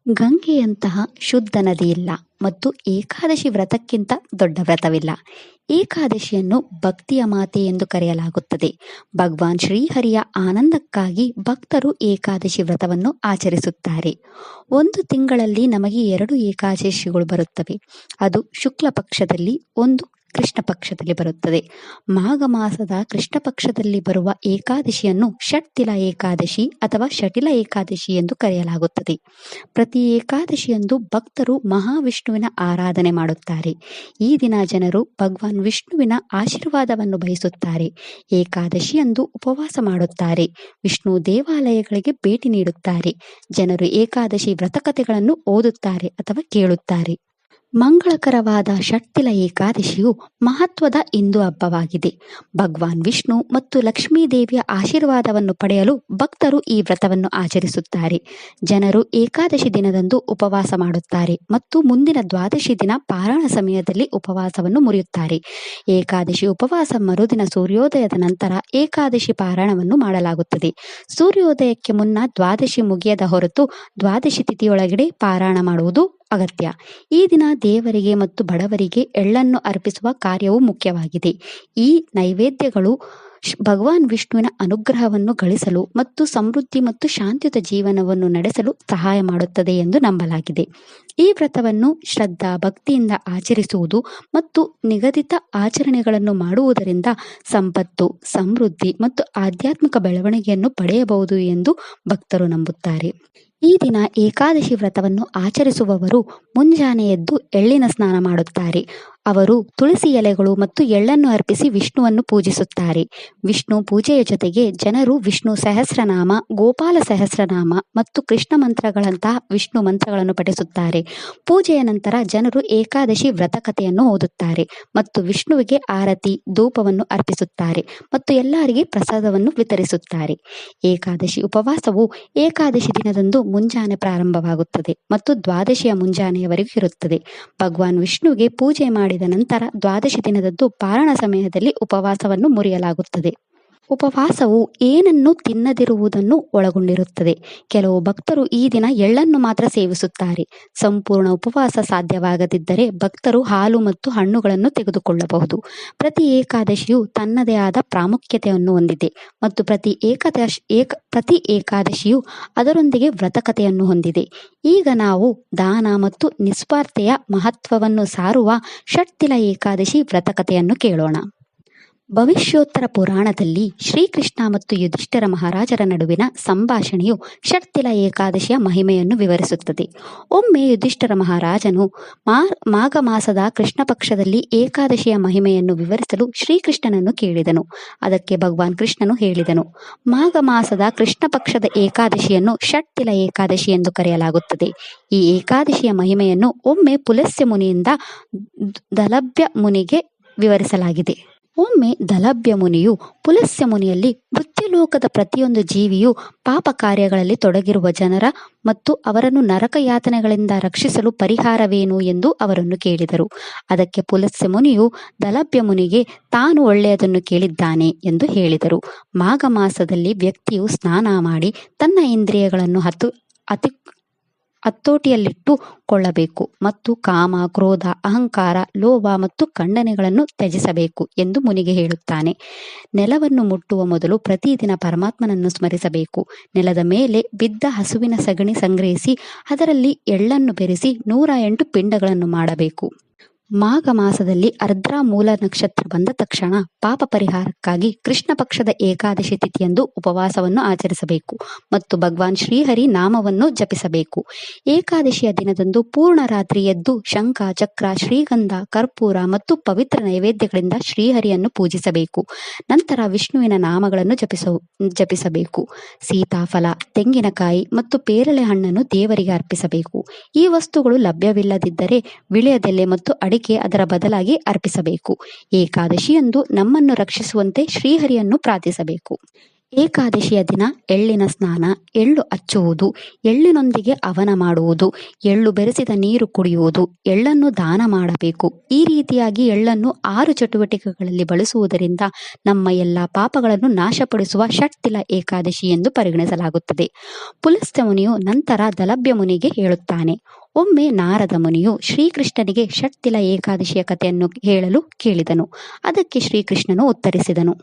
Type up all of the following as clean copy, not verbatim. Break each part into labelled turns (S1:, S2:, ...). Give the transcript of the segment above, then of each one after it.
S1: ಗಂಗೆಯಂತಹ ಶುದ್ಧ ನದಿಯಿಲ್ಲ ಮತ್ತು ಏಕಾದಶಿ ವ್ರತಕ್ಕಿಂತ ದೊಡ್ಡ ವ್ರತವಿಲ್ಲ. ಏಕಾದಶಿಯನ್ನು ಭಕ್ತಿಯ ಮಾತೆ ಎಂದು ಕರೆಯಲಾಗುತ್ತದೆ. ಭಗವಾನ್ ಶ್ರೀಹರಿಯ ಆನಂದಕ್ಕಾಗಿ ಭಕ್ತರು ಏಕಾದಶಿ ವ್ರತವನ್ನು ಆಚರಿಸುತ್ತಾರೆ. ಒಂದು ತಿಂಗಳಲ್ಲಿ ನಮಗೆ 2 ಏಕಾದಶಿಗಳು ಬರುತ್ತವೆ. ಅದು ಶುಕ್ಲ ಪಕ್ಷದಲ್ಲಿ, ಒಂದು ಕೃಷ್ಣ ಪಕ್ಷದಲ್ಲಿ ಬರುತ್ತದೆ. ಮಾಘ ಮಾಸದ ಕೃಷ್ಣ ಪಕ್ಷದಲ್ಲಿ ಬರುವ ಏಕಾದಶಿಯನ್ನು ಷಟ್ತಿಲ ಏಕಾದಶಿ ಅಥವಾ ಶಟಿಲ ಏಕಾದಶಿ ಎಂದು ಕರೆಯಲಾಗುತ್ತದೆ. ಪ್ರತಿ ಏಕಾದಶಿಯಂದು ಭಕ್ತರು ಮಹಾವಿಷ್ಣುವಿನ ಆರಾಧನೆ ಮಾಡುತ್ತಾರೆ. ಈ ದಿನ ಜನರು ಭಗವಾನ್ ವಿಷ್ಣುವಿನ ಆಶೀರ್ವಾದವನ್ನು ಬಯಸುತ್ತಾರೆ. ಏಕಾದಶಿಯಂದು ಉಪವಾಸ ಮಾಡುತ್ತಾರೆ. ವಿಷ್ಣು ದೇವಾಲಯಗಳಿಗೆ ಭೇಟಿ ನೀಡುತ್ತಾರೆ. ಜನರು ಏಕಾದಶಿ ವ್ರತಕಥೆಗಳನ್ನು ಓದುತ್ತಾರೆ ಅಥವಾ ಕೇಳುತ್ತಾರೆ. ಮಂಗಳಕರವಾದ ಷಟ್ತಿಲ ಏಕಾದಶಿಯು ಮಹತ್ವದ ಹಿಂದೂ ಹಬ್ಬವಾಗಿದೆ. ಭಗವಾನ್ ವಿಷ್ಣು ಮತ್ತು ಲಕ್ಷ್ಮೀದೇವಿಯ ಆಶೀರ್ವಾದವನ್ನು ಪಡೆಯಲು ಭಕ್ತರು ಈ ವ್ರತವನ್ನು ಆಚರಿಸುತ್ತಾರೆ. ಜನರು ಏಕಾದಶಿ ದಿನದಂದು ಉಪವಾಸ ಮಾಡುತ್ತಾರೆ ಮತ್ತು ಮುಂದಿನ ದ್ವಾದಶಿ ದಿನ ಪಾರಾಯಣ ಸಮಯದಲ್ಲಿ ಉಪವಾಸವನ್ನು ಮುರಿಯುತ್ತಾರೆ. ಏಕಾದಶಿ ಉಪವಾಸ ಮರುದಿನ ಸೂರ್ಯೋದಯದ ನಂತರ ಏಕಾದಶಿ ಪಾರಾಯಣವನ್ನು ಮಾಡಲಾಗುತ್ತದೆ. ಸೂರ್ಯೋದಯಕ್ಕೆ ಮುನ್ನ ದ್ವಾದಶಿ ಮುಗಿಯದ ಹೊರತು ದ್ವಾದಶಿ ತಿಥಿಯೊಳಗಡೆ ಪಾರಾಯಣ ಮಾಡುವುದು ಅಗತ್ಯ. ಈ ದಿನ ದೇವರಿಗೆ ಮತ್ತು ಬಡವರಿಗೆ ಎಳ್ಳನ್ನು ಅರ್ಪಿಸುವ ಕಾರ್ಯವು ಮುಖ್ಯವಾಗಿದೆ. ಈ ನೈವೇದ್ಯಗಳು ಭಗವಾನ್ ವಿಷ್ಣುವಿನ ಅನುಗ್ರಹವನ್ನು ಗಳಿಸಲು ಮತ್ತು ಸಮೃದ್ಧಿ ಮತ್ತು ಶಾಂತಿಯುತ ಜೀವನವನ್ನು ನಡೆಸಲು ಸಹಾಯ ಮಾಡುತ್ತದೆ ಎಂದು ನಂಬಲಾಗಿದೆ. ಈ ವ್ರತವನ್ನು ಶ್ರದ್ಧಾ ಭಕ್ತಿಯಿಂದ ಆಚರಿಸುವುದು ಮತ್ತು ನಿಗದಿತ ಆಚರಣೆಗಳನ್ನು ಮಾಡುವುದರಿಂದ ಸಂಪತ್ತು, ಸಮೃದ್ಧಿ ಮತ್ತು ಆಧ್ಯಾತ್ಮಿಕ ಬೆಳವಣಿಗೆಯನ್ನು ಪಡೆಯಬಹುದು ಎಂದು ಭಕ್ತರು ನಂಬುತ್ತಾರೆ. ಈ ದಿನ ಏಕಾದಶಿ ವ್ರತವನ್ನು ಆಚರಿಸುವವರು ಮುಂಜಾನೆ ಎದ್ದು ಎಳ್ಳಿನ ಸ್ನಾನ ಮಾಡುತ್ತಾರೆ. ಅವರು ತುಳಸಿ ಎಲೆಗಳು ಮತ್ತು ಎಳ್ಳನ್ನು ಅರ್ಪಿಸಿ ವಿಷ್ಣುವನ್ನು ಪೂಜಿಸುತ್ತಾರೆ. ವಿಷ್ಣು ಪೂಜೆಯ ಜೊತೆಗೆ ಜನರು ವಿಷ್ಣು ಸಹಸ್ರನಾಮ, ಗೋಪಾಲ ಸಹಸ್ರನಾಮ ಮತ್ತು ಕೃಷ್ಣ ಮಂತ್ರಗಳಂತಹ ವಿಷ್ಣು ಮಂತ್ರಗಳನ್ನು ಪಠಿಸುತ್ತಾರೆ. ಪೂಜೆಯ ನಂತರ ಜನರು ಏಕಾದಶಿ ವ್ರತಕಥೆಯನ್ನು ಓದುತ್ತಾರೆ ಮತ್ತು ವಿಷ್ಣುವಿಗೆ ಆರತಿ, ಧೂಪವನ್ನು ಅರ್ಪಿಸುತ್ತಾರೆ ಮತ್ತು ಎಲ್ಲರಿಗೆ ಪ್ರಸಾದವನ್ನು ವಿತರಿಸುತ್ತಾರೆ. ಏಕಾದಶಿ ಉಪವಾಸವು ಏಕಾದಶಿ ದಿನದಂದು ಮುಂಜಾನೆ ಪ್ರಾರಂಭವಾಗುತ್ತದೆ ಮತ್ತು ದ್ವಾದಶಿಯ ಮುಂಜಾನೆಯವರೆಗೂ ಇರುತ್ತದೆ. ಭಗವಾನ್ ವಿಷ್ಣುವಿಗೆ ಪೂಜೆ ಮಾಡಿದ ನಂತರ ದ್ವಾದಶಿ ದಿನದಂದು ಪಾರಾಯಣ ಸಮಯದಲ್ಲಿ ಉಪವಾಸವನ್ನು ಮುರಿಯಲಾಗುತ್ತದೆ. ಉಪವಾಸವು ಏನನ್ನು ತಿನ್ನದಿರುವುದನ್ನು ಒಳಗೊಂಡಿರುತ್ತದೆ. ಕೆಲವು ಭಕ್ತರು ಈ ದಿನ ಎಳ್ಳನ್ನು ಮಾತ್ರ ಸೇವಿಸುತ್ತಾರೆ. ಸಂಪೂರ್ಣ ಉಪವಾಸ ಸಾಧ್ಯವಾಗದಿದ್ದರೆ ಭಕ್ತರು ಹಾಲು ಮತ್ತು ಹಣ್ಣುಗಳನ್ನು ತೆಗೆದುಕೊಳ್ಳಬಹುದು. ಪ್ರತಿ ಏಕಾದಶಿಯು ತನ್ನದೇ ಆದ ಪ್ರಾಮುಖ್ಯತೆಯನ್ನು ಹೊಂದಿದೆ ಮತ್ತು ಪ್ರತಿ ಏಕಾದಶಿಯು ಅದರೊಂದಿಗೆ ವ್ರತಕಥೆಯನ್ನು ಹೊಂದಿದೆ. ಈಗ ನಾವು ದಾನ ಮತ್ತು ನಿಸ್ವಾರ್ಥತೆಯ ಮಹತ್ವವನ್ನು ಸಾರುವ ಷಟ್ತಿಲ ಏಕಾದಶಿ ವ್ರತಕಥೆಯನ್ನು ಕೇಳೋಣ. ಭವಿಷ್ಯೋತ್ತರ ಪುರಾಣದಲ್ಲಿ ಶ್ರೀಕೃಷ್ಣ ಮತ್ತು ಯುಧಿಷ್ಠಿರ ಮಹಾರಾಜರ ನಡುವಿನ ಸಂಭಾಷಣೆಯು ಷಟ್ತಿಲ ಏಕಾದಶಿಯ ಮಹಿಮೆಯನ್ನು ವಿವರಿಸುತ್ತದೆ. ಒಮ್ಮೆ ಯುಧಿಷ್ಠಿರ ಮಹಾರಾಜನು ಮಾಘ ಮಾಸದ ಕೃಷ್ಣ ಪಕ್ಷದಲ್ಲಿ ಏಕಾದಶಿಯ ಮಹಿಮೆಯನ್ನು ವಿವರಿಸಲು ಶ್ರೀಕೃಷ್ಣನನ್ನು ಕೇಳಿದನು. ಅದಕ್ಕೆ ಭಗವಾನ್ ಕೃಷ್ಣನು ಹೇಳಿದನು, ಮಾಘ ಮಾಸದ ಕೃಷ್ಣ ಪಕ್ಷದ ಏಕಾದಶಿಯನ್ನು ಷಟ್ತಿಲ ಏಕಾದಶಿ ಎಂದು ಕರೆಯಲಾಗುತ್ತದೆ. ಈ ಏಕಾದಶಿಯ ಮಹಿಮೆಯನ್ನು ಒಮ್ಮೆ ಪುಲಸ್ತ್ಯ ಮುನಿಯಿಂದ ದಲಭ್ಯ ಮುನಿಗೆ ವಿವರಿಸಲಾಗಿದೆ. ಒಮ್ಮೆ ದಲಭ್ಯ ಮುನಿಯು ಪುಲಸ್ತ್ಯ ಮುನಿಯಲ್ಲಿ ಮೃತ್ಯುಲೋಕದ ಪ್ರತಿಯೊಂದು ಜೀವಿಯು ಪಾಪ ಕಾರ್ಯಗಳಲ್ಲಿ ತೊಡಗಿರುವ ಜನರ ಮತ್ತು ಅವರನ್ನು ನರಕ ಯಾತನೆಗಳಿಂದ ರಕ್ಷಿಸಲು ಪರಿಹಾರವೇನು ಎಂದು ಅವರನ್ನು ಕೇಳಿದರು. ಅದಕ್ಕೆ ಪುಲಸ್ತ್ಯ ಮುನಿಯು ದಲಭ್ಯ ಮುನಿಗೆ ತಾನು ಒಳ್ಳೆಯದನ್ನು ಕೇಳಿದ್ದಾನೆ ಎಂದು ಹೇಳಿದರು. ಮಾಘ ಮಾಸದಲ್ಲಿ ವ್ಯಕ್ತಿಯು ಸ್ನಾನ ಮಾಡಿ ತನ್ನ ಇಂದ್ರಿಯಗಳನ್ನು ಹತೋಟಿಯಲ್ಲಿಟ್ಟು ಕೊಳ್ಳಬೇಕು ಮತ್ತು ಕಾಮ, ಕ್ರೋಧ, ಅಹಂಕಾರ, ಲೋಭ ಮತ್ತು ಖಂಡನೆಗಳನ್ನು ತ್ಯಜಿಸಬೇಕು ಎಂದು ಮುನಿಗೆ ಹೇಳುತ್ತಾನೆ. ನೆಲವನ್ನು ಮುಟ್ಟುವ ಮೊದಲು ಪ್ರತಿದಿನ ಪರಮಾತ್ಮನನ್ನು ಸ್ಮರಿಸಬೇಕು. ನೆಲದ ಮೇಲೆ ಬಿದ್ದ ಹಸುವಿನ ಸಗಣಿ ಸಂಗ್ರಹಿಸಿ ಅದರಲ್ಲಿ ಎಳ್ಳನ್ನು ಬೆರೆಸಿ 108 ಪಿಂಡಗಳನ್ನು ಮಾಡಬೇಕು. ಮಾಘ ಮಾಸದಲ್ಲಿ ಅರ್ಧ್ರ ಮೂಲ ನಕ್ಷತ್ರ ಬಂದ ತಕ್ಷಣ ಪಾಪ ಪರಿಹಾರಕ್ಕಾಗಿ ಕೃಷ್ಣ ಪಕ್ಷದ ಏಕಾದಶಿ ತಿಥಿಯಂದು ಉಪವಾಸವನ್ನು ಆಚರಿಸಬೇಕು ಮತ್ತು ಭಗವಾನ್ ಶ್ರೀಹರಿ ನಾಮವನ್ನು ಜಪಿಸಬೇಕು. ಏಕಾದಶಿಯ ದಿನದಂದು ಪೂರ್ಣ ರಾತ್ರಿ ಎದ್ದು ಶಂಖ, ಚಕ್ರ, ಶ್ರೀಗಂಧ, ಕರ್ಪೂರ ಮತ್ತು ಪವಿತ್ರ ನೈವೇದ್ಯಗಳಿಂದ ಶ್ರೀಹರಿಯನ್ನು ಪೂಜಿಸಬೇಕು. ನಂತರ ವಿಷ್ಣುವಿನ ನಾಮಗಳನ್ನು ಜಪಿಸಬೇಕು. ಸೀತಾಫಲ, ತೆಂಗಿನಕಾಯಿ ಮತ್ತು ಪೇರಳೆ ಹಣ್ಣನ್ನು ದೇವರಿಗೆ ಅರ್ಪಿಸಬೇಕು. ಈ ವಸ್ತುಗಳು ಲಭ್ಯವಿಲ್ಲದಿದ್ದರೆ ವಿಳೆಯದೆಲೆ ಮತ್ತು ಅಡಿಕೆ ಅದರ ಬದಲಾಗಿ ಅರ್ಪಿಸಬೇಕು. ಏಕಾದಶಿಯಂದು ನಮ್ಮನ್ನು ರಕ್ಷಿಸುವಂತೆ ಶ್ರೀಹರಿಯನ್ನು ಪ್ರಾರ್ಥಿಸಬೇಕು. ಏಕಾದಶಿಯ ದಿನ ಎಳ್ಳಿನ ಸ್ನಾನ, ಎಳ್ಳು ಹಚ್ಚುವುದು, ಎಳ್ಳಿನೊಂದಿಗೆ ಹವನ ಮಾಡುವುದು, ಎಳ್ಳು ಬೆರೆಸಿದ ನೀರು ಕುಡಿಯುವುದು, ಎಳ್ಳನ್ನು ದಾನ ಮಾಡಬೇಕು. ಈ ರೀತಿಯಾಗಿ ಎಳ್ಳನ್ನು 6 ಚಟುವಟಿಕೆಗಳಲ್ಲಿ ಬಳಸುವುದರಿಂದ ನಮ್ಮ ಎಲ್ಲ ಪಾಪಗಳನ್ನು ನಾಶಪಡಿಸುವ ಷಟ್ತಿಲ ಏಕಾದಶಿ ಎಂದು ಪರಿಗಣಿಸಲಾಗುತ್ತದೆ. ಪುಲಸ್ತ್ಯ ಮುನಿಯು ನಂತರ ದಲಭ್ಯ ಮುನಿಗೆ ಹೇಳುತ್ತಾನೆ. ಒಮ್ಮೆ ನಾರದ ಮುನಿಯು ಶ್ರೀಕೃಷ್ಣನಿಗೆ ಷಟ್ತಿಲ ಏಕಾದಶಿಯ ಕಥೆಯನ್ನು ಹೇಳಲು ಕೇಳಿದನು. ಅದಕ್ಕೆ ಶ್ರೀಕೃಷ್ಣನು ಉತ್ತರಿಸಿದನು.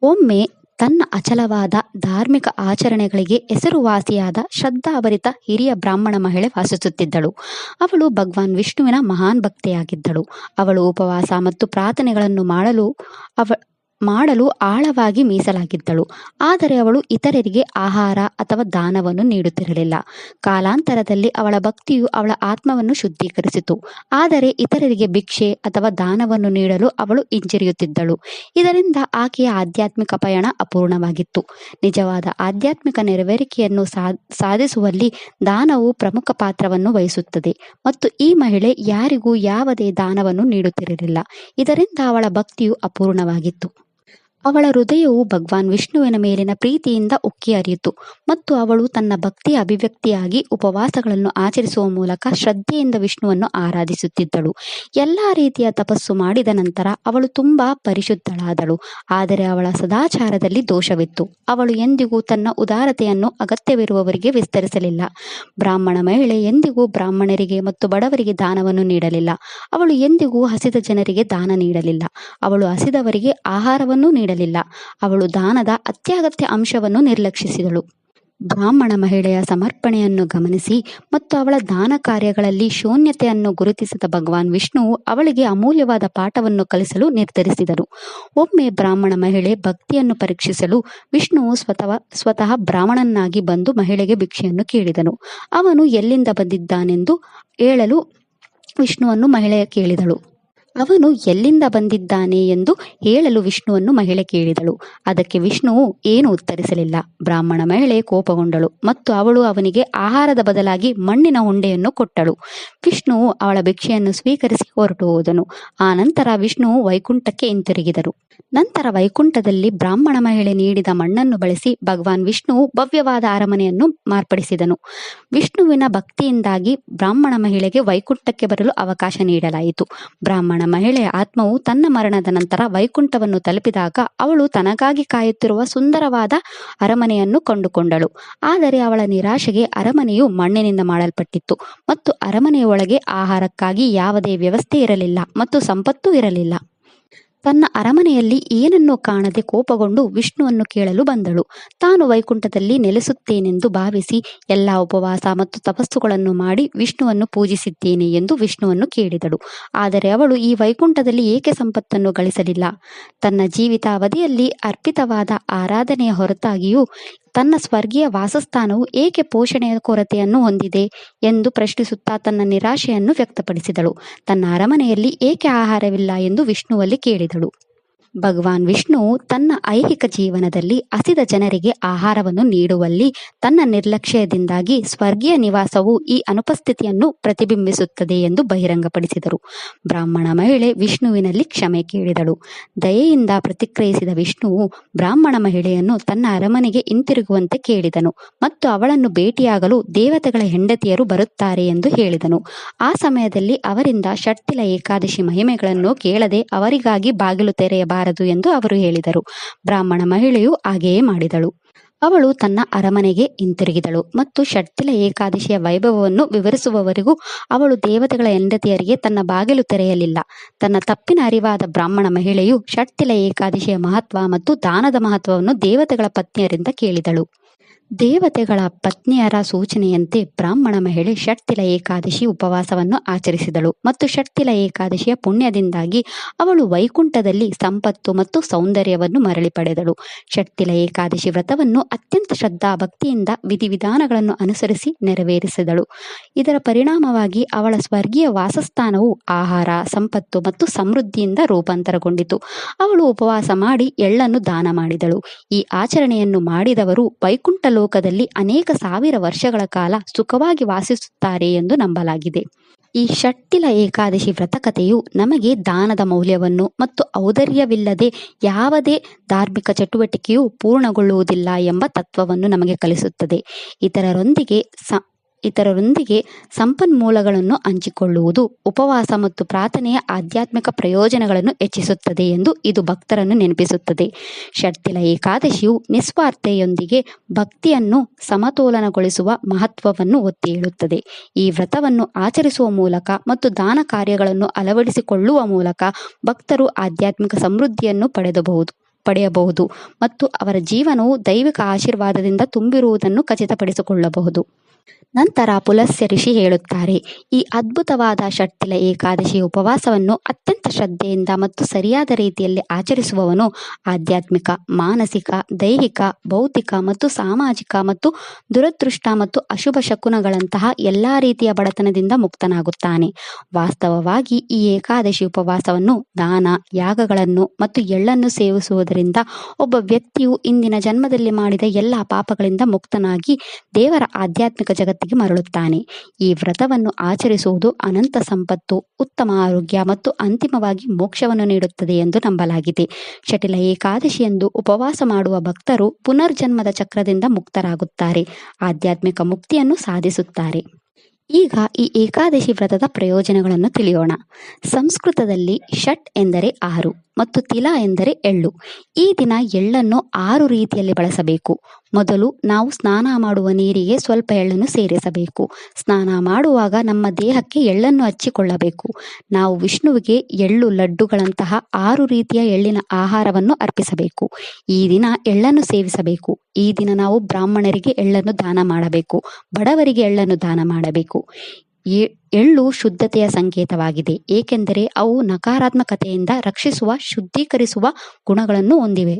S1: ಒಮ್ಮೆ ತನ್ನ ಅಚಲವಾದ ಧಾರ್ಮಿಕ ಆಚರಣೆಗಳಿಗೆ ಹೆಸರುವಾಸಿಯಾದ ಶ್ರದ್ಧಾಭರಿತ ಹಿರಿಯ ಬ್ರಾಹ್ಮಣ ಮಹಿಳೆ ವಾಸಿಸುತ್ತಿದ್ದಳು. ಅವಳು ಭಗವಾನ್ ವಿಷ್ಣುವಿನ ಮಹಾನ್ ಭಕ್ತೆಯಾಗಿದ್ದಳು. ಅವಳು ಉಪವಾಸ ಮತ್ತು ಪ್ರಾರ್ಥನೆಗಳನ್ನು ಮಾಡಲು ಆಳವಾಗಿ ಮೀಸಲಾಗಿದ್ದಳು. ಆದರೆ ಅವಳು ಇತರರಿಗೆ ಆಹಾರ ಅಥವಾ ದಾನವನ್ನು ನೀಡುತ್ತಿರಲಿಲ್ಲ. ಕಾಲಾಂತರದಲ್ಲಿ ಅವಳ ಭಕ್ತಿಯು ಅವಳ ಆತ್ಮವನ್ನು ಶುದ್ಧೀಕರಿಸಿತು. ಆದರೆ ಇತರರಿಗೆ ಭಿಕ್ಷೆ ಅಥವಾ ದಾನವನ್ನು ನೀಡಲು ಅವಳು ಹಿಂಜರಿಯುತ್ತಿದ್ದಳು. ಇದರಿಂದ ಆಕೆಯ ಆಧ್ಯಾತ್ಮಿಕ ಪಯಣ ಅಪೂರ್ಣವಾಗಿತ್ತು. ನಿಜವಾದ ಆಧ್ಯಾತ್ಮಿಕ ನೆರವೇರಿಕೆಯನ್ನು ಸಾಧಿಸುವಲ್ಲಿ ದಾನವು ಪ್ರಮುಖ ಪಾತ್ರವನ್ನು ವಹಿಸುತ್ತದೆ ಮತ್ತು ಈ ಮಹಿಳೆ ಯಾರಿಗೂ ಯಾವುದೇ ದಾನವನ್ನು ನೀಡುತ್ತಿರಲಿಲ್ಲ. ಇದರಿಂದ ಅವಳ ಭಕ್ತಿಯು ಅಪೂರ್ಣವಾಗಿತ್ತು. ಅವಳ ಹೃದಯವು ಭಗವಾನ್ ವಿಷ್ಣುವಿನ ಮೇಲಿನ ಪ್ರೀತಿಯಿಂದ ಉಕ್ಕಿ ಹರಿಯಿತು ಮತ್ತು ಅವಳು ತನ್ನ ಭಕ್ತಿಯ ಅಭಿವ್ಯಕ್ತಿಯಾಗಿ ಉಪವಾಸಗಳನ್ನು ಆಚರಿಸುವ ಮೂಲಕ ಶ್ರದ್ಧೆಯಿಂದ ವಿಷ್ಣುವನ್ನು ಆರಾಧಿಸುತ್ತಿದ್ದಳು. ಎಲ್ಲಾ ರೀತಿಯ ತಪಸ್ಸು ಮಾಡಿದ ನಂತರ ಅವಳು ತುಂಬಾ ಪರಿಶುದ್ಧಳಾದಳು. ಆದರೆ ಅವಳ ಸದಾಚಾರದಲ್ಲಿ ದೋಷವಿತ್ತು. ಅವಳು ಎಂದಿಗೂ ತನ್ನ ಉದಾರತೆಯನ್ನು ಅಗತ್ಯವಿರುವವರಿಗೆ ವಿಸ್ತರಿಸಲಿಲ್ಲ. ಬ್ರಾಹ್ಮಣ ಮಹಿಳೆ ಎಂದಿಗೂ ಬ್ರಾಹ್ಮಣರಿಗೆ ಮತ್ತು ಬಡವರಿಗೆ ದಾನವನ್ನು ನೀಡಲಿಲ್ಲ. ಅವಳು ಎಂದಿಗೂ ಹಸಿದ ಜನರಿಗೆ ದಾನ ನೀಡಲಿಲ್ಲ. ಅವಳು ಹಸಿದವರಿಗೆ ಆಹಾರವನ್ನು ನೀಡಲಿಲ್ಲ. ಅವಳು ದಾನದ ಅತ್ಯಗತ್ಯ ಅಂಶವನ್ನು ನಿರ್ಲಕ್ಷಿಸಿದಳು. ಬ್ರಾಹ್ಮಣ ಮಹಿಳೆಯ ಸಮರ್ಪಣೆಯನ್ನು ಗಮನಿಸಿ ಮತ್ತು ಅವಳ ದಾನ ಕಾರ್ಯಗಳಲ್ಲಿ ಶೂನ್ಯತೆಯನ್ನು ಗುರುತಿಸಿದ ಭಗವಾನ್ ವಿಷ್ಣುವು ಅವಳಿಗೆ ಅಮೂಲ್ಯವಾದ ಪಾಠವನ್ನು ಕಲಿಸಲು ನಿರ್ಧರಿಸಿದರು. ಒಮ್ಮೆ ಬ್ರಾಹ್ಮಣ ಮಹಿಳೆ ಭಕ್ತಿಯನ್ನು ಪರೀಕ್ಷಿಸಲು ವಿಷ್ಣುವು ಸ್ವತಃ ಬ್ರಾಹ್ಮಣನಾಗಿ ಬಂದು ಮಹಿಳೆಗೆ ಭಿಕ್ಷೆಯನ್ನು ಕೇಳಿದನು. ಅವನು ಎಲ್ಲಿಂದ ಬಂದಿದ್ದಾನೆಂದು ಹೇಳಲು ವಿಷ್ಣುವನ್ನು ಮಹಿಳೆ ಕೇಳಿದಳು. ಅವನು ಎಲ್ಲಿಂದ ಬಂದಿದ್ದಾನೆ ಎಂದು ಹೇಳಲು ವಿಷ್ಣುವನ್ನು ಮಹಿಳೆ ಕೇಳಿದಳು. ಅದಕ್ಕೆ ವಿಷ್ಣುವು ಏನು ಉತ್ತರಿಸಲಿಲ್ಲ. ಬ್ರಾಹ್ಮಣ ಮಹಿಳೆ ಕೋಪಗೊಂಡಳು ಮತ್ತು ಅವಳು ಅವನಿಗೆ ಆಹಾರದ ಬದಲಾಗಿ ಮಣ್ಣಿನ ಉಂಡೆಯನ್ನು ಕೊಟ್ಟಳು. ವಿಷ್ಣುವು ಅವಳ ಭಿಕ್ಷೆಯನ್ನು ಸ್ವೀಕರಿಸಿ ಹೊರಟು ಹೋದನು. ಆ ನಂತರ ವಿಷ್ಣುವು ವೈಕುಂಠಕ್ಕೆ ಹಿಂತಿರುಗಿದರು. ನಂತರ ವೈಕುಂಠದಲ್ಲಿ ಬ್ರಾಹ್ಮಣ ಮಹಿಳೆ ನೀಡಿದ ಮಣ್ಣನ್ನು ಬಳಸಿ ಭಗವಾನ್ ವಿಷ್ಣುವು ಭವ್ಯವಾದ ಅರಮನೆಯನ್ನು ಮಾರ್ಪಡಿಸಿದನು. ವಿಷ್ಣುವಿನ ಭಕ್ತಿಯಿಂದಾಗಿ ಬ್ರಾಹ್ಮಣ ಮಹಿಳೆಗೆ ವೈಕುಂಠಕ್ಕೆ ಬರಲು ಅವಕಾಶ ನೀಡಲಾಯಿತು. ಬ್ರಾಹ್ಮಣ ಮಹಿಳೆಯ ಆತ್ಮವು ತನ್ನ ಮರಣದ ನಂತರ ವೈಕುಂಠವನ್ನು ತಲುಪಿದಾಗ ಅವಳು ತನಗಾಗಿ ಕಾಯುತ್ತಿರುವ ಸುಂದರವಾದ ಅರಮನೆಯನ್ನು ಕಂಡುಕೊಂಡಳು. ಆದರೆ ಅವಳ ನಿರಾಶೆಗೆ ಅರಮನೆಯು ಮಣ್ಣಿನಿಂದ ಮಾಡಲ್ಪಟ್ಟಿತ್ತು ಮತ್ತು ಅರಮನೆಯ ಒಳಗೆ ಆಹಾರಕ್ಕಾಗಿ ಯಾವುದೇ ವ್ಯವಸ್ಥೆ ಇರಲಿಲ್ಲ ಮತ್ತು ಸಂಪತ್ತೂ ಇರಲಿಲ್ಲ. ತನ್ನ ಅರಮನೆಯಲ್ಲಿ ಏನನ್ನೂ ಕಾಣದೆ ಕೋಪಗೊಂಡು ವಿಷ್ಣುವನ್ನು ಕೇಳಲು ಬಂದಳು. ತಾನು ವೈಕುಂಠದಲ್ಲಿ ನೆಲೆಸುತ್ತೇನೆಂದು ಭಾವಿಸಿ ಎಲ್ಲ ಉಪವಾಸ ಮತ್ತು ತಪಸ್ಸುಗಳನ್ನು ಮಾಡಿ ವಿಷ್ಣುವನ್ನು ಪೂಜಿಸಿದ್ದೇನೆ ಎಂದು ವಿಷ್ಣುವನ್ನು ಕೇಳಿದಳು. ಆದರೆ ಅವಳು ಈ ವೈಕುಂಠದಲ್ಲಿ ಏಕೆ ಸಂಪತ್ತನ್ನು ಗಳಿಸಲಿಲ್ಲ? ತನ್ನ ಜೀವಿತಾವಧಿಯಲ್ಲಿ ಅರ್ಪಿತವಾದ ಆರಾಧನೆಯ ಹೊರತಾಗಿಯೂ ತನ್ನ ಸ್ವರ್ಗೀಯ ವಾಸಸ್ಥಾನವು ಏಕೆ ಪೋಷಣೆಯ ಕೊರತೆಯನ್ನು ಹೊಂದಿದೆ ಎಂದು ಪ್ರಶ್ನಿಸುತ್ತಾ ತನ್ನ ನಿರಾಶೆಯನ್ನು ವ್ಯಕ್ತಪಡಿಸಿದಳು. ತನ್ನ ಅರಮನೆಯಲ್ಲಿ ಏಕೆ ಆಹಾರವಿಲ್ಲ ಎಂದು ವಿಷ್ಣುವಲ್ಲಿ ಕೇಳಿದಳು. ಭಗವಾನ್ ವಿಷ್ಣುವು ತನ್ನ ಐಹಿಕ ಜೀವನದಲ್ಲಿ ಹಸಿದ ಜನರಿಗೆ ಆಹಾರವನ್ನು ನೀಡುವಲ್ಲಿ ತನ್ನ ನಿರ್ಲಕ್ಷ್ಯದಿಂದಾಗಿ ಸ್ವರ್ಗೀಯ ನಿವಾಸವು ಈ ಅನುಪಸ್ಥಿತಿಯನ್ನು ಪ್ರತಿಬಿಂಬಿಸುತ್ತದೆ ಎಂದು ಬಹಿರಂಗಪಡಿಸಿದರು. ಬ್ರಾಹ್ಮಣ ಮಹಿಳೆ ವಿಷ್ಣುವಿನಲ್ಲಿ ಕ್ಷಮೆ ಕೇಳಿದಳು. ದಯೆಯಿಂದ ಪ್ರತಿಕ್ರಿಯಿಸಿದ ವಿಷ್ಣುವು ಬ್ರಾಹ್ಮಣ ಮಹಿಳೆಯನ್ನು ತನ್ನ ಅರಮನೆಗೆ ಹಿಂತಿರುಗುವಂತೆ ಕೇಳಿದನು ಮತ್ತು ಅವಳನ್ನು ಭೇಟಿಯಾಗಲು ದೇವತೆಗಳ ಹೆಂಡತಿಯರು ಬರುತ್ತಾರೆ ಎಂದು ಹೇಳಿದನು. ಆ ಸಮಯದಲ್ಲಿ ಅವರಿಂದ ಷಟ್ತಿಲ ಏಕಾದಶಿ ಮಹಿಮೆಗಳನ್ನು ಕೇಳದೆ ಅವರಿಗಾಗಿ ಬಾಗಿಲು ತೆರೆಯಬಾರದು ಎಂದು ಅವರು ಹೇಳಿದರು. ಬ್ರಾಹ್ಮಣ ಮಹಿಳೆಯು ಹಾಗೆಯೇ ಮಾಡಿದಳು. ಅವಳು ತನ್ನ ಅರಮನೆಗೆ ಹಿಂತಿರುಗಿದಳು ಮತ್ತು ಷಟ್ತಿಲ ಏಕಾದಶಿಯ ವೈಭವವನ್ನು ವಿವರಿಸುವವರೆಗೂ ಅವಳು ದೇವತೆಗಳ ಹೆಂಡತಿಯರಿಗೆ ತನ್ನ ಬಾಗಿಲು ತೆರೆಯಲಿಲ್ಲ. ತನ್ನ ತಪ್ಪಿನ ಅರಿವಾದ ಬ್ರಾಹ್ಮಣ ಮಹಿಳೆಯು ಷಟ್ತಿಲ ಏಕಾದಶಿಯ ಮಹತ್ವ ಮತ್ತು ದಾನದ ಮಹತ್ವವನ್ನು ದೇವತೆಗಳ ಪತ್ನಿಯರಿಂದ ಕೇಳಿದಳು. ದೇವತೆಗಳ ಪತ್ನಿಯರ ಸೂಚನೆಯಂತೆ ಬ್ರಾಹ್ಮಣ ಮಹಿಳೆ ಷಟ್ತಿಲ ಏಕಾದಶಿ ಉಪವಾಸವನ್ನು ಆಚರಿಸಿದಳು ಮತ್ತು ಷಟ್ತಿಲ ಏಕಾದಶಿಯ ಪುಣ್ಯದಿಂದಾಗಿ ಅವಳು ವೈಕುಂಠದಲ್ಲಿ ಸಂಪತ್ತು ಮತ್ತು ಸೌಂದರ್ಯವನ್ನು ಮರಳಿ ಪಡೆದಳು. ಷಟ್ತಿಲ ಏಕಾದಶಿ ವ್ರತವನ್ನು ಅತ್ಯಂತ ಶ್ರದ್ಧಾ ಭಕ್ತಿಯಿಂದ ವಿಧಿವಿಧಾನಗಳನ್ನು ಅನುಸರಿಸಿ ನೆರವೇರಿಸಿದಳು. ಇದರ ಪರಿಣಾಮವಾಗಿ ಅವಳ ಸ್ವರ್ಗೀಯ ವಾಸಸ್ಥಾನವು ಆಹಾರ, ಸಂಪತ್ತು ಮತ್ತು ಸಮೃದ್ಧಿಯಿಂದ ರೂಪಾಂತರಗೊಂಡಿತು. ಅವಳು ಉಪವಾಸ ಮಾಡಿ ಎಳ್ಳನ್ನು ದಾನ ಮಾಡಿದಳು. ಈ ಆಚರಣೆಯನ್ನು ಮಾಡಿದವರು ವೈಕುಂಠ ಲೋಕದಲ್ಲಿ ಅನೇಕ ಸಾವಿರ ವರ್ಷಗಳ ಕಾಲ ಸುಖವಾಗಿ ವಾಸಿಸುತ್ತಾರೆ ಎಂದು ನಂಬಲಾಗಿದೆ. ಈ ಷಟ್ಟಿಲ ಏಕಾದಶಿ ವ್ರತಕಥೆಯು ನಮಗೆ ದಾನದ ಮೌಲ್ಯವನ್ನು ಮತ್ತು ಔದಾರ್ಯವಿಲ್ಲದೆ ಯಾವುದೇ ಧಾರ್ಮಿಕ ಚಟುವಟಿಕೆಯು ಪೂರ್ಣಗೊಳ್ಳುವುದಿಲ್ಲ ಎಂಬ ತತ್ವವನ್ನು ನಮಗೆ ಕಲಿಸುತ್ತದೆ. ಇತರರೊಂದಿಗೆ ಸಂಪನ್ಮೂಲಗಳನ್ನು ಹಂಚಿಕೊಳ್ಳುವುದು ಉಪವಾಸ ಮತ್ತು ಪ್ರಾರ್ಥನೆಯ ಆಧ್ಯಾತ್ಮಿಕ ಪ್ರಯೋಜನಗಳನ್ನು ಹೆಚ್ಚಿಸುತ್ತದೆ ಎಂದು ಇದು ಭಕ್ತರನ್ನು ನೆನಪಿಸುತ್ತದೆ. ಷಟ್ಟಿಲ ಏಕಾದಶಿಯು ನಿಸ್ವಾರ್ಥತೆಯೊಂದಿಗೆ ಭಕ್ತಿಯನ್ನು ಸಮತೋಲನಗೊಳಿಸುವ ಮಹತ್ವವನ್ನು ಒತ್ತಿ ಹೇಳುತ್ತದೆ. ಈ ವ್ರತವನ್ನು ಆಚರಿಸುವ ಮೂಲಕ ಮತ್ತು ದಾನ ಕಾರ್ಯಗಳನ್ನು ಅಳವಡಿಸಿಕೊಳ್ಳುವ ಮೂಲಕ ಭಕ್ತರು ಆಧ್ಯಾತ್ಮಿಕ ಸಮೃದ್ಧಿಯನ್ನು ಪಡೆಯಬಹುದು ಮತ್ತು ಅವರ ಜೀವನವು ದೈವಿಕ ಆಶೀರ್ವಾದದಿಂದ ತುಂಬಿರುವುದನ್ನು ಖಚಿತಪಡಿಸಿಕೊಳ್ಳಬಹುದು. ನಂತರ ಪುಲಸ್ತ್ಯ ಋಷಿ ಹೇಳುತ್ತಾರೆ, ಈ ಅದ್ಭುತವಾದ ಷಟ್ಟಿಲ ಏಕಾದಶಿ ಉಪವಾಸವನ್ನು ಅತ್ಯಂತ ಶ್ರದ್ಧೆಯಿಂದ ಮತ್ತು ಸರಿಯಾದ ರೀತಿಯಲ್ಲಿ ಆಚರಿಸುವವನು ಆಧ್ಯಾತ್ಮಿಕ, ಮಾನಸಿಕ, ದೈಹಿಕ, ಭೌತಿಕ ಮತ್ತು ಸಾಮಾಜಿಕ ಮತ್ತು ದುರದೃಷ್ಟ ಮತ್ತು ಅಶುಭ ಶಕುನಗಳಂತಹ ಎಲ್ಲ ರೀತಿಯ ಬಡತನದಿಂದ ಮುಕ್ತನಾಗುತ್ತಾನೆ. ವಾಸ್ತವವಾಗಿ ಈ ಏಕಾದಶಿ ಉಪವಾಸವನ್ನು ದಾನ, ಯಾಗಗಳನ್ನು ಮತ್ತು ಎಳ್ಳನ್ನು ಸೇವಿಸುವುದರಿಂದ ಒಬ್ಬ ವ್ಯಕ್ತಿಯು ಇಂದಿನ ಜನ್ಮದಲ್ಲಿ ಮಾಡಿದ ಎಲ್ಲ ಪಾಪಗಳಿಂದ ಮುಕ್ತನಾಗಿ ದೇವರ ಆಧ್ಯಾತ್ಮಿಕ ಜಗತ್ತಿಗೆ ಮರಳುತ್ತಾನೆ. ಈ ವ್ರತವನ್ನು ಆಚರಿಸುವುದು ಅನಂತ ಸಂಪತ್ತು, ಉತ್ತಮ ಆರೋಗ್ಯ ಮತ್ತು ಅಂತಿಮವಾಗಿ ಮೋಕ್ಷವನ್ನು ನೀಡುತ್ತದೆ ಎಂದು ನಂಬಲಾಗಿದೆ. ಷಟ್ಟಿಲ ಏಕಾದಶಿಯಂದು ಉಪವಾಸ ಮಾಡುವ ಭಕ್ತರು ಪುನರ್ಜನ್ಮದ ಚಕ್ರದಿಂದ ಮುಕ್ತರಾಗುತ್ತಾರೆ, ಆಧ್ಯಾತ್ಮಿಕ ಮುಕ್ತಿಯನ್ನು ಸಾಧಿಸುತ್ತಾರೆ. ಈಗ ಈ ಏಕಾದಶಿ ವ್ರತದ ಪ್ರಯೋಜನಗಳನ್ನು ತಿಳಿಯೋಣ. ಸಂಸ್ಕೃತದಲ್ಲಿ ಷಟ್ ಎಂದರೆ 6 ಮತ್ತು ತಿಲ ಎಂದರೆ ಎಳ್ಳು. ಈ ದಿನ ಎಳ್ಳನ್ನು 6 ರೀತಿಯಲ್ಲಿ ಬಳಸಬೇಕು. ಮೊದಲು ನಾವು ಸ್ನಾನ ಮಾಡುವ ನೀರಿಗೆ ಸ್ವಲ್ಪ ಎಳ್ಳನ್ನು ಸೇರಿಸಬೇಕು. ಸ್ನಾನ ಮಾಡುವಾಗ ನಮ್ಮ ದೇಹಕ್ಕೆ ಎಳ್ಳನ್ನು ಹಚ್ಚಿಕೊಳ್ಳಬೇಕು. ನಾವು ವಿಷ್ಣುವಿಗೆ ಎಳ್ಳು ಲಡ್ಡುಗಳಂತಹ 6 ರೀತಿಯ ಎಳ್ಳಿನ ಆಹಾರವನ್ನು ಅರ್ಪಿಸಬೇಕು. ಈ ದಿನ ಎಳ್ಳನ್ನು ಸೇವಿಸಬೇಕು. ಈ ದಿನ ನಾವು ಬ್ರಾಹ್ಮಣರಿಗೆ ಎಳ್ಳನ್ನು ದಾನ ಮಾಡಬೇಕು, ಬಡವರಿಗೆ ಎಳ್ಳನ್ನು ದಾನ ಮಾಡಬೇಕು. ಎಳ್ಳು ಶುದ್ಧತೆಯ ಸಂಕೇತವಾಗಿದೆ, ಏಕೆಂದರೆ ಅವು ನಕಾರಾತ್ಮಕತೆಯಿಂದ ರಕ್ಷಿಸುವ, ಶುದ್ಧೀಕರಿಸುವ ಗುಣಗಳನ್ನು ಹೊಂದಿವೆ.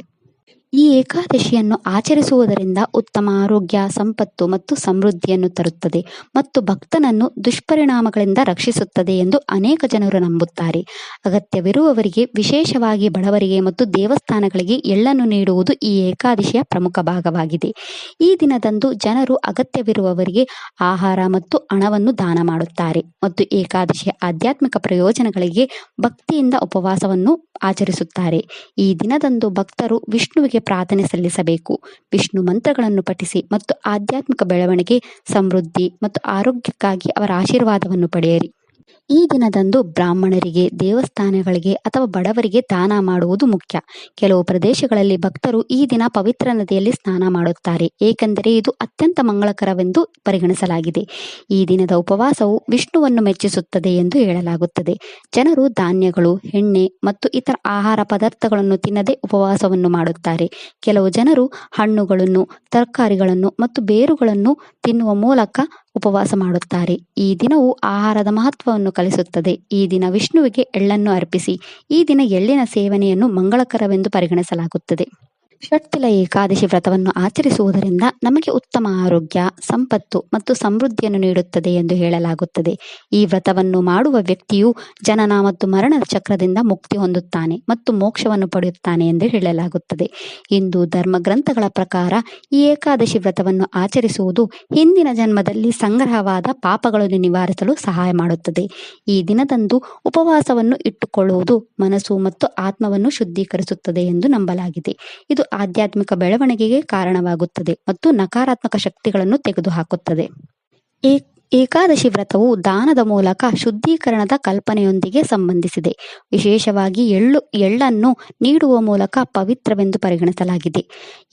S1: ಈ ಏಕಾದಶಿಯನ್ನು ಆಚರಿಸುವುದರಿಂದ ಉತ್ತಮ ಆರೋಗ್ಯ, ಸಂಪತ್ತು ಮತ್ತು ಸಮೃದ್ಧಿಯನ್ನು ತರುತ್ತದೆ ಮತ್ತು ಭಕ್ತನನ್ನು ದುಷ್ಪರಿಣಾಮಗಳಿಂದ ರಕ್ಷಿಸುತ್ತದೆ ಎಂದು ಅನೇಕ ಜನರು ನಂಬುತ್ತಾರೆ. ಅಗತ್ಯವಿರುವವರಿಗೆ, ವಿಶೇಷವಾಗಿ ಬಡವರಿಗೆ ಮತ್ತು ದೇವಸ್ಥಾನಗಳಿಗೆ ಎಳ್ಳನ್ನು ನೀಡುವುದು ಈ ಏಕಾದಶಿಯ ಪ್ರಮುಖ ಭಾಗವಾಗಿದೆ. ಈ ದಿನದಂದು ಜನರು ಅಗತ್ಯವಿರುವವರಿಗೆ ಆಹಾರ ಮತ್ತು ಹಣವನ್ನು ದಾನ ಮಾಡುತ್ತಾರೆ ಮತ್ತು ಏಕಾದಶಿಯ ಆಧ್ಯಾತ್ಮಿಕ ಪ್ರಯೋಜನಗಳಿಗೆ ಭಕ್ತಿಯಿಂದ ಉಪವಾಸವನ್ನು ಆಚರಿಸುತ್ತಾರೆ. ಈ ದಿನದಂದು ಭಕ್ತರು ವಿಷ್ಣುವಿಗೆ ಪ್ರಾರ್ಥನೆ ಸಲ್ಲಿಸಬೇಕು. ವಿಷ್ಣು ಮಂತ್ರಗಳನ್ನು ಪಠಿಸಿ ಮತ್ತು ಆಧ್ಯಾತ್ಮಿಕ ಬೆಳವಣಿಗೆ, ಸಮೃದ್ಧಿ ಮತ್ತು ಆರೋಗ್ಯಕ್ಕಾಗಿ ಅವರ ಆಶೀರ್ವಾದವನ್ನು ಪಡೆಯಿರಿ. ಈ ದಿನದಂದು ಬ್ರಾಹ್ಮಣರಿಗೆ, ದೇವಸ್ಥಾನಗಳಿಗೆ ಅಥವಾ ಬಡವರಿಗೆ ದಾನ ಮಾಡುವುದು ಮುಖ್ಯ. ಕೆಲವು ಪ್ರದೇಶಗಳಲ್ಲಿ ಭಕ್ತರು ಈ ದಿನ ಪವಿತ್ರ ನದಿಯಲ್ಲಿ ಸ್ನಾನ ಮಾಡುತ್ತಾರೆ, ಏಕೆಂದರೆ ಇದು ಅತ್ಯಂತ ಮಂಗಳಕರವೆಂದು ಪರಿಗಣಿಸಲಾಗಿದೆ. ಈ ದಿನದ ಉಪವಾಸವು ವಿಷ್ಣುವನ್ನು ಮೆಚ್ಚಿಸುತ್ತದೆ ಎಂದು ಹೇಳಲಾಗುತ್ತದೆ. ಜನರು ಧಾನ್ಯಗಳು, ಎಣ್ಣೆ ಮತ್ತು ಇತರ ಆಹಾರ ಪದಾರ್ಥಗಳನ್ನು ತಿನ್ನದೆ ಉಪವಾಸವನ್ನು ಮಾಡುತ್ತಾರೆ. ಕೆಲವು ಜನರು ಹಣ್ಣುಗಳನ್ನು, ತರಕಾರಿಗಳನ್ನು ಮತ್ತು ಬೇರುಗಳನ್ನು ತಿನ್ನುವ ಮೂಲಕ ಉಪವಾಸ ಮಾಡುತ್ತಾರೆ. ಈ ದಿನವು ಆಹಾರದ ಮಹತ್ವವನ್ನು ಕಲಿಸುತ್ತದೆ. ಈ ದಿನ ವಿಷ್ಣುವಿಗೆ ಎಳ್ಳನ್ನು ಅರ್ಪಿಸಿ. ಈ ದಿನ ಎಳ್ಳಿನ ಸೇವನೆಯನ್ನು ಮಂಗಳಕರವೆಂದು ಪರಿಗಣಿಸಲಾಗುತ್ತದೆ. ಷಟ್ಟಿಲ ಏಕಾದಶಿ ವ್ರತವನ್ನು ಆಚರಿಸುವುದರಿಂದ ನಮಗೆ ಉತ್ತಮ ಆರೋಗ್ಯ, ಸಂಪತ್ತು ಮತ್ತು ಸಮೃದ್ಧಿಯನ್ನು ನೀಡುತ್ತದೆ ಎಂದು ಹೇಳಲಾಗುತ್ತದೆ. ಈ ವ್ರತವನ್ನು ಮಾಡುವ ವ್ಯಕ್ತಿಯು ಜನನ ಮತ್ತು ಮರಣದ ಚಕ್ರದಿಂದ ಮುಕ್ತಿ ಹೊಂದುತ್ತಾನೆ ಮತ್ತು ಮೋಕ್ಷವನ್ನು ಪಡೆಯುತ್ತಾನೆ ಎಂದು ಹೇಳಲಾಗುತ್ತದೆ. ಹಿಂದೂ ಧರ್ಮಗ್ರಂಥಗಳ ಪ್ರಕಾರ ಈ ಏಕಾದಶಿ ವ್ರತವನ್ನು ಆಚರಿಸುವುದು ಹಿಂದಿನ ಜನ್ಮದಲ್ಲಿ ಸಂಗ್ರಹವಾದ ಪಾಪಗಳನ್ನು ನಿವಾರಿಸಲು ಸಹಾಯ ಮಾಡುತ್ತದೆ. ಈ ದಿನದಂದು ಉಪವಾಸವನ್ನು ಇಟ್ಟುಕೊಳ್ಳುವುದು ಮನಸ್ಸು ಮತ್ತು ಆತ್ಮವನ್ನು ಶುದ್ಧೀಕರಿಸುತ್ತದೆ ಎಂದು ನಂಬಲಾಗಿದೆ. ಇದು ಆಧ್ಯಾತ್ಮಿಕ ಬೆಳವಣಿಗೆಗೆ ಕಾರಣವಾಗುತ್ತದೆ ಮತ್ತು ನಕಾರಾತ್ಮಕ ಶಕ್ತಿಗಳನ್ನು ತೆಗೆದುಹಾಕುತ್ತದೆ. ಏಕಾದಶಿ ವ್ರತವು ದಾನದ ಮೂಲಕ ಶುದ್ಧೀಕರಣದ ಕಲ್ಪನೆಯೊಂದಿಗೆ ಸಂಬಂಧಿಸಿದೆ. ವಿಶೇಷವಾಗಿ ಎಳ್ಳನ್ನು ನೀಡುವ ಮೂಲಕ ಪವಿತ್ರವೆಂದು ಪರಿಗಣಿಸಲಾಗಿದೆ.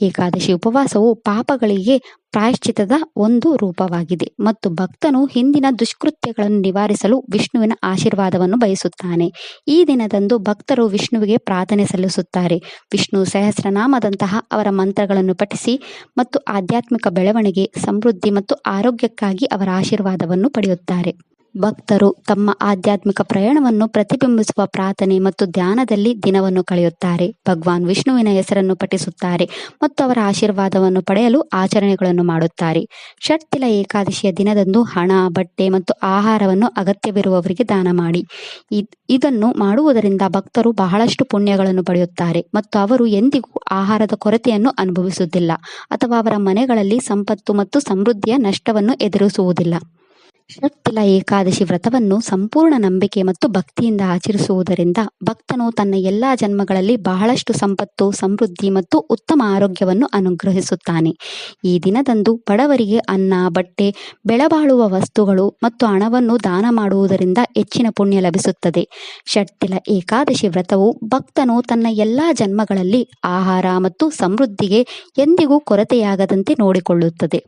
S1: ಏಕಾದಶಿ ಉಪವಾಸವು ಪಾಪಗಳಿಗೆ ಪ್ರಾಯಶ್ಚಿತ್ತದ ಒಂದು ರೂಪವಾಗಿದೆ ಮತ್ತು ಭಕ್ತನು ಹಿಂದಿನ ದುಷ್ಕೃತ್ಯಗಳನ್ನು ನಿವಾರಿಸಲು ವಿಷ್ಣುವಿನ ಆಶೀರ್ವಾದವನ್ನು ಬಯಸುತ್ತಾನೆ. ಈ ದಿನದಂದು ಭಕ್ತರು ವಿಷ್ಣುವಿಗೆ ಪ್ರಾರ್ಥನೆ ಸಲ್ಲಿಸುತ್ತಾರೆ. ವಿಷ್ಣು ಸಹಸ್ರನಾಮದಂತಹ ಅವರ ಮಂತ್ರಗಳನ್ನು ಪಠಿಸಿ ಮತ್ತು ಆಧ್ಯಾತ್ಮಿಕ ಬೆಳವಣಿಗೆ, ಸಮೃದ್ಧಿ ಮತ್ತು ಆರೋಗ್ಯಕ್ಕಾಗಿ ಅವರ ಆಶೀರ್ವಾದವನ್ನು ಪಡೆಯುತ್ತಾರೆ. ಭಕ್ತರು ತಮ್ಮ ಆಧ್ಯಾತ್ಮಿಕ ಪ್ರಯಾಣವನ್ನು ಪ್ರತಿಬಿಂಬಿಸುವ ಪ್ರಾರ್ಥನೆ ಮತ್ತು ಧ್ಯಾನದಲ್ಲಿ ದಿನವನ್ನು ಕಳೆಯುತ್ತಾರೆ. ಭಗವಾನ್ ವಿಷ್ಣುವಿನ ಹೆಸರನ್ನು ಪಠಿಸುತ್ತಾರೆ ಮತ್ತು ಅವರ ಆಶೀರ್ವಾದವನ್ನು ಪಡೆಯಲು ಆಚರಣೆಗಳನ್ನು ಮಾಡುತ್ತಾರೆ. ಷಟ್ಟಿಲ ಏಕಾದಶಿಯ ದಿನದಂದು ಹಣ, ಬಟ್ಟೆ ಮತ್ತು ಆಹಾರವನ್ನು ಅಗತ್ಯವಿರುವವರಿಗೆ ದಾನ ಮಾಡಿ. ಇದನ್ನು ಮಾಡುವುದರಿಂದ ಭಕ್ತರು ಬಹಳಷ್ಟು ಪುಣ್ಯಗಳನ್ನು ಪಡೆಯುತ್ತಾರೆ ಮತ್ತು ಅವರು ಎಂದಿಗೂ ಆಹಾರದ ಕೊರತೆಯನ್ನು ಅನುಭವಿಸುವುದಿಲ್ಲ ಅಥವಾ ಅವರ ಮನೆಗಳಲ್ಲಿ ಸಂಪತ್ತು ಮತ್ತು ಸಮೃದ್ಧಿಯ ನಷ್ಟವನ್ನು ಎದುರಿಸುವುದಿಲ್ಲ. ಷಟ್ತಿಲ ಏಕಾದಶಿ ವ್ರತವನ್ನು ಸಂಪೂರ್ಣ ನಂಬಿಕೆ ಮತ್ತು ಭಕ್ತಿಯಿಂದ ಆಚರಿಸುವುದರಿಂದ ಭಕ್ತನು ತನ್ನ ಎಲ್ಲಾ ಜನ್ಮಗಳಲ್ಲಿ ಬಹಳಷ್ಟು ಸಂಪತ್ತು, ಸಮೃದ್ಧಿ ಮತ್ತು ಉತ್ತಮ ಆರೋಗ್ಯವನ್ನು ಅನುಗ್ರಹಿಸುತ್ತಾನೆ. ಈ ದಿನದಂದು ಬಡವರಿಗೆ ಅನ್ನ, ಬಟ್ಟೆ, ಬೆಲೆಬಾಳುವ ವಸ್ತುಗಳು ಮತ್ತು ಹಣವನ್ನು ದಾನ ಮಾಡುವುದರಿಂದ ಹೆಚ್ಚಿನ ಪುಣ್ಯ ಲಭಿಸುತ್ತದೆ. ಷಟ್ತಿಲ ಏಕಾದಶಿ ವ್ರತವು ಭಕ್ತನು ತನ್ನ ಎಲ್ಲಾ ಜನ್ಮಗಳಲ್ಲಿ ಆಹಾರ ಮತ್ತು ಸಮೃದ್ಧಿಗೆ ಎಂದಿಗೂ ಕೊರತೆಯಾಗದಂತೆ ನೋಡಿಕೊಳ್ಳುತ್ತದೆ.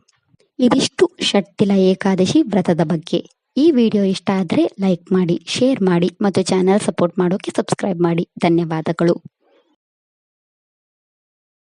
S1: ಇದಿಷ್ಟು ಷಟ್ತಿಲ ಏಕಾದಶಿ ವ್ರತದ ಬಗ್ಗೆ. ಈ ವಿಡಿಯೋ ಇಷ್ಟ ಆದರೆ ಲೈಕ್ ಮಾಡಿ, ಶೇರ್ ಮಾಡಿ ಮತ್ತು ಚಾನಲ್ ಸಪೋರ್ಟ್ ಮಾಡೋಕ್ಕೆ ಸಬ್ಸ್ಕ್ರೈಬ್ ಮಾಡಿ. ಧನ್ಯವಾದಗಳು.